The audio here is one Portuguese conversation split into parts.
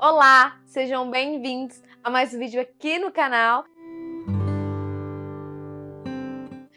Olá, sejam bem-vindos a mais um vídeo aqui no canal.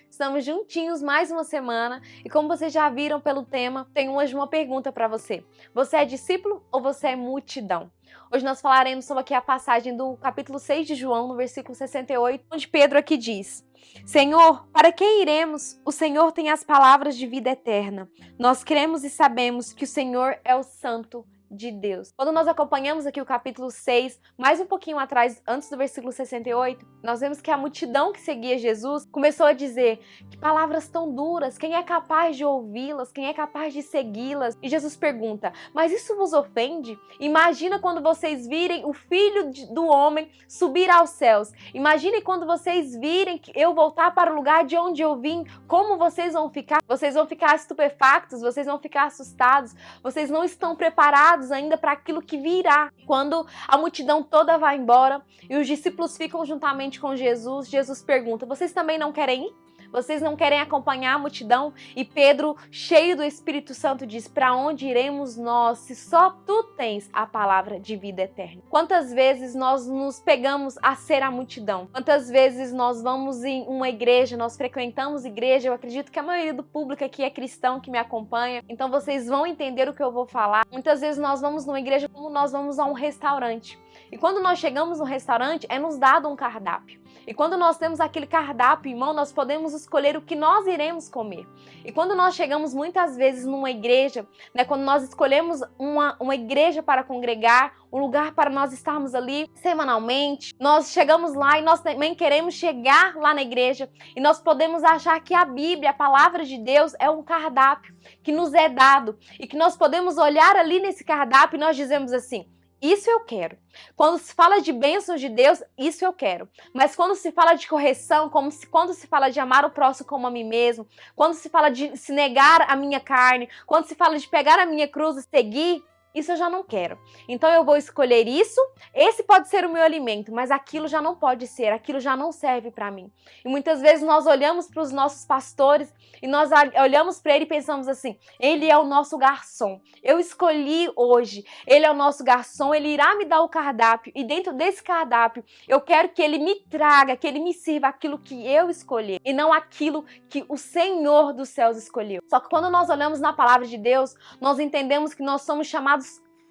Estamos juntinhos mais uma semana e como vocês já viram pelo tema, tenho hoje uma pergunta para você. Você é discípulo ou você é multidão? Hoje nós falaremos sobre aqui a passagem do capítulo 6 de João, no versículo 68, onde Pedro aqui diz: Senhor, para quem iremos? O Senhor tem as palavras de vida eterna. Nós cremos e sabemos que o Senhor é o Santo de Deus. Quando nós acompanhamos aqui o capítulo 6, mais um pouquinho atrás, antes do versículo 68, nós vemos que a multidão que seguia Jesus começou a dizer: que palavras tão duras, quem é capaz de ouvi-las, quem é capaz de segui-las? E Jesus pergunta: mas isso vos ofende? Imagina quando vocês virem o Filho do Homem subir aos céus. Imagine quando vocês virem que eu voltar para o lugar de onde eu vim, como vocês vão ficar? Vocês vão ficar estupefactos, vocês vão ficar assustados, vocês não estão preparados ainda para aquilo que virá. Quando a multidão toda vai embora e os discípulos ficam juntamente com Jesus, Jesus pergunta: vocês também não querem ir? Vocês não querem acompanhar a multidão? E Pedro, cheio do Espírito Santo, diz: para onde iremos nós se só tu tens a palavra de vida eterna? Quantas vezes nós nos pegamos a ser a multidão? Quantas vezes nós vamos em uma igreja, nós frequentamos igreja? Eu acredito que a maioria do público aqui é cristão que me acompanha, então vocês vão entender o que eu vou falar. Muitas vezes nós vamos numa igreja como nós vamos a um restaurante. E quando nós chegamos no restaurante, é nos dado um cardápio. E quando nós temos aquele cardápio em mão, nós podemos escolher o que nós iremos comer. E quando nós chegamos muitas vezes numa igreja, quando nós escolhemos uma igreja para congregar, um lugar para nós estarmos ali semanalmente, nós chegamos lá e nós também queremos chegar lá na igreja e nós podemos achar que a Bíblia, a palavra de Deus, é um cardápio que nos é dado e que nós podemos olhar ali nesse cardápio e nós dizemos assim: isso eu quero. Quando se fala de bênçãos de Deus, isso eu quero. Mas quando se fala de correção, quando se fala de amar o próximo como a mim mesmo, quando se fala de se negar a minha carne, quando se fala de pegar a minha cruz e seguir, isso eu já não quero. Então eu vou escolher isso, esse pode ser o meu alimento, mas aquilo já não pode ser, aquilo já não serve para mim. E muitas vezes nós olhamos para os nossos pastores e nós olhamos para ele e pensamos assim: ele é o nosso garçom, eu escolhi hoje, ele é o nosso garçom, ele irá me dar o cardápio e dentro desse cardápio eu quero que ele me traga, que ele me sirva aquilo que eu escolhi e não aquilo que o Senhor dos céus escolheu. Só que quando nós olhamos na palavra de Deus, nós entendemos que nós somos chamados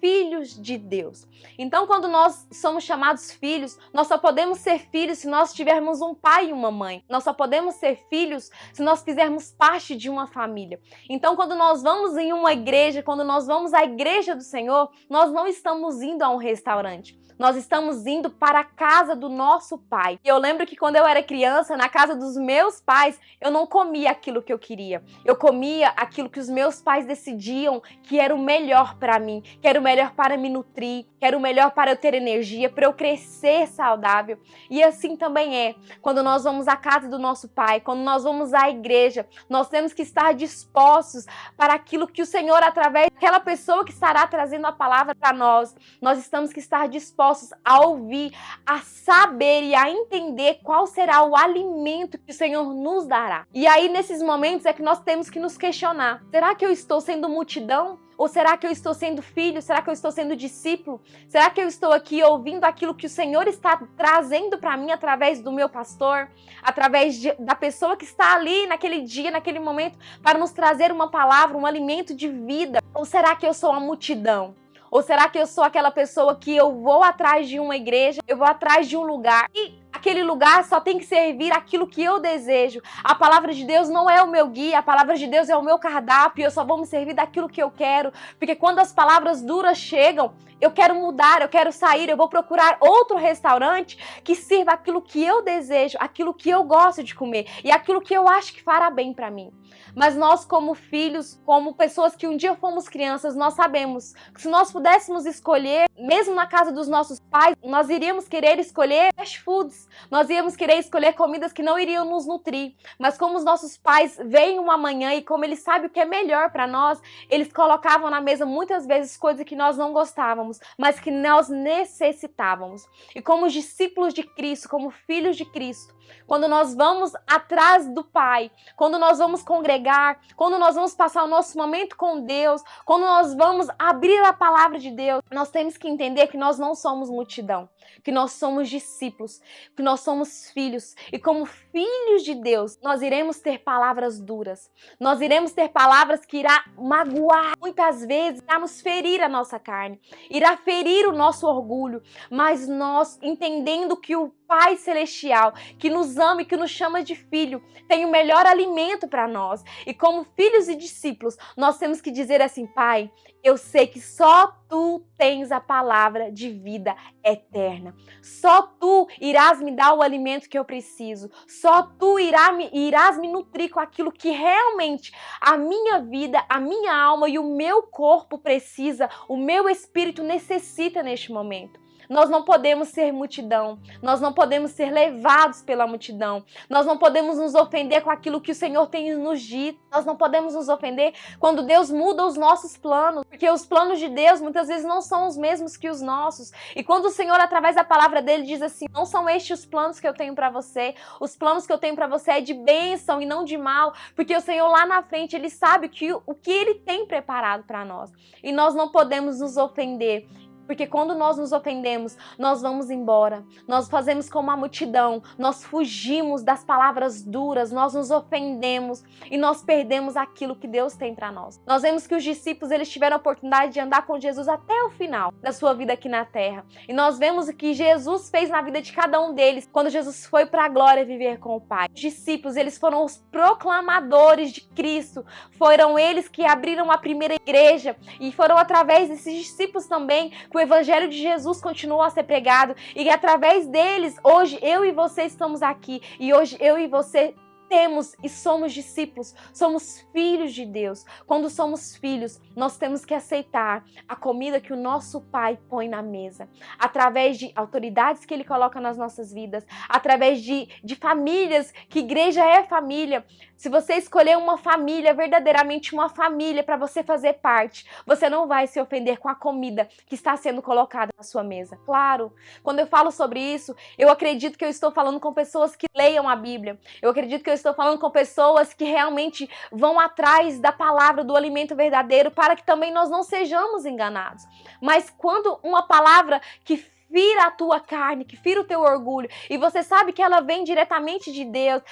filhos de Deus. Então, quando nós somos chamados filhos, nós só podemos ser filhos se nós tivermos um pai e uma mãe. Nós só podemos ser filhos se nós fizermos parte de uma família. Então, quando nós vamos em uma igreja, quando nós vamos à igreja do Senhor, nós não estamos indo a um restaurante. Nós estamos indo para a casa do nosso pai. E eu lembro que quando eu era criança, na casa dos meus pais, eu não comia aquilo que eu queria. Eu comia aquilo que os meus pais decidiam que era o melhor para mim, que era o melhor para me nutrir, que era o melhor para eu ter energia, para eu crescer saudável. E assim também é quando nós vamos à casa do nosso pai, quando nós vamos à igreja, nós temos que estar dispostos para aquilo que o Senhor, através daquela pessoa que estará trazendo a palavra para nós, nós estamos que estar dispostos a ouvir, a saber e a entender qual será o alimento que o Senhor nos dará. E aí, nesses momentos, é que nós temos que nos questionar: será que eu estou sendo multidão? Ou será que eu estou sendo filho? Será que eu estou sendo discípulo? Será que eu estou aqui ouvindo aquilo que o Senhor está trazendo para mim através do meu pastor? Através da pessoa que está ali naquele dia, naquele momento, para nos trazer uma palavra, um alimento de vida? Ou será que eu sou a multidão? Ou será que eu sou aquela pessoa que eu vou atrás de uma igreja, eu vou atrás de um lugar e aquele lugar só tem que servir aquilo que eu desejo? A palavra de Deus não é o meu guia, a palavra de Deus é o meu cardápio, eu só vou me servir daquilo que eu quero, porque quando as palavras duras chegam, eu quero mudar, eu quero sair, eu vou procurar outro restaurante que sirva aquilo que eu desejo, aquilo que eu gosto de comer e aquilo que eu acho que fará bem para mim. Mas nós, como filhos, como pessoas que um dia fomos crianças, nós sabemos que se nós pudéssemos escolher, mesmo na casa dos nossos pais, nós iríamos querer escolher fast foods. Nós íamos querer escolher comidas que não iriam nos nutrir, mas como os nossos pais veem uma manhã e como eles sabem o que é melhor para nós, eles colocavam na mesa muitas vezes coisas que nós não gostávamos, mas que nós necessitávamos. E como discípulos de Cristo, como filhos de Cristo, quando nós vamos atrás do Pai, quando nós vamos congregar, quando nós vamos passar o nosso momento com Deus, quando nós vamos abrir a palavra de Deus, nós temos que entender que nós não somos multidão, que nós somos discípulos, que nós somos filhos. E como filhos de Deus, nós iremos ter palavras duras, nós iremos ter palavras que irá magoar, muitas vezes irá nos ferir a nossa carne, irá ferir o nosso orgulho, mas nós, entendendo que o Pai Celestial, que nos ama e que nos chama de filho, tem o melhor alimento para nós. E como filhos e discípulos, nós temos que dizer assim: Pai, eu sei que só Tu tens a palavra de vida eterna. Só Tu irás me dar o alimento que eu preciso. Só Tu irás me nutrir com aquilo que realmente a minha vida, a minha alma e o meu corpo precisa, o meu espírito necessita neste momento. Nós não podemos ser multidão, nós não podemos ser levados pela multidão, nós não podemos nos ofender com aquilo que o Senhor tem nos dito, nós não podemos nos ofender quando Deus muda os nossos planos, porque os planos de Deus muitas vezes não são os mesmos que os nossos. E quando o Senhor, através da palavra dele, diz assim: não são estes os planos que eu tenho para você, os planos que eu tenho para você é de bênção e não de mal, porque o Senhor lá na frente, ele sabe o que ele tem preparado para nós. E nós não podemos nos ofender, porque quando nós nos ofendemos, nós vamos embora. Nós fazemos como a multidão, nós fugimos das palavras duras, nós nos ofendemos e nós perdemos aquilo que Deus tem para nós. Nós vemos que os discípulos, eles tiveram a oportunidade de andar com Jesus até o final da sua vida aqui na terra. E nós vemos o que Jesus fez na vida de cada um deles quando Jesus foi para a glória viver com o Pai. Os discípulos, eles foram os proclamadores de Cristo. Foram eles que abriram a primeira igreja e foram através desses discípulos também que o Evangelho de Jesus continuou a ser pregado e através deles, hoje eu e você estamos aqui e hoje eu e você temos e somos discípulos, somos filhos de Deus. Quando somos filhos, nós temos que aceitar a comida que o nosso Pai põe na mesa, através de autoridades que Ele coloca nas nossas vidas, através de famílias, que igreja é família. Se você escolher uma família, verdadeiramente uma família para você fazer parte, você não vai se ofender com a comida que está sendo colocada na sua mesa. Claro, quando eu falo sobre isso, eu acredito que eu estou falando com pessoas que leiam a Bíblia. Eu acredito que eu estou falando com pessoas que realmente vão atrás da palavra, do alimento verdadeiro, para que também nós não sejamos enganados. Mas quando uma palavra que fira a tua carne, que fira o teu orgulho, e você sabe que ela vem diretamente de Deus,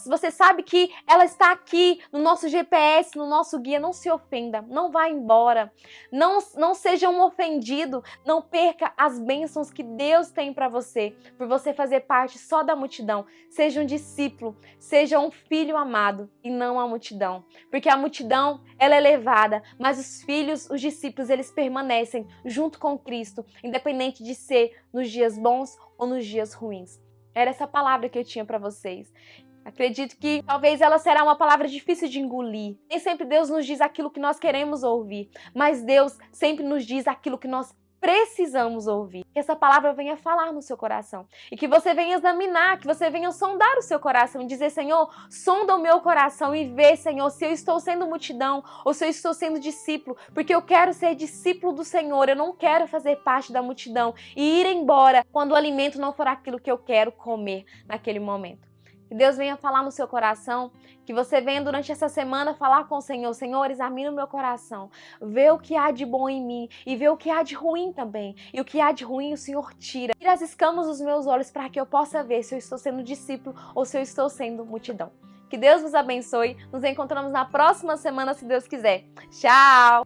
você sabe que ela está aqui no nosso GPS, no nosso guia, não se ofenda, não vá embora, não seja um ofendido, não perca as bênçãos que Deus tem para você, por você fazer parte só da multidão. Seja um discípulo, seja um filho amado e não a multidão, porque a multidão, ela é levada, mas os filhos, os discípulos, eles permanecem junto com Cristo, independente de ser nos dias bons ou nos dias ruins. Era essa palavra que eu tinha para vocês. Acredito que talvez ela será uma palavra difícil de engolir. Nem sempre Deus nos diz aquilo que nós queremos ouvir, mas Deus sempre nos diz aquilo que nós precisamos ouvir. Que essa palavra venha falar no seu coração e que você venha examinar, que você venha sondar o seu coração e dizer: Senhor, sonda o meu coração e vê, Senhor, se eu estou sendo multidão ou se eu estou sendo discípulo, porque eu quero ser discípulo do Senhor, eu não quero fazer parte da multidão e ir embora quando o alimento não for aquilo que eu quero comer naquele momento. Que Deus venha falar no seu coração, que você venha durante essa semana falar com o Senhor: Senhor, examina o meu coração, vê o que há de bom em mim e vê o que há de ruim também. E o que há de ruim o Senhor tira. Tira as escamas dos meus olhos para que eu possa ver se eu estou sendo discípulo ou se eu estou sendo multidão. Que Deus vos abençoe. Nos encontramos na próxima semana, se Deus quiser. Tchau!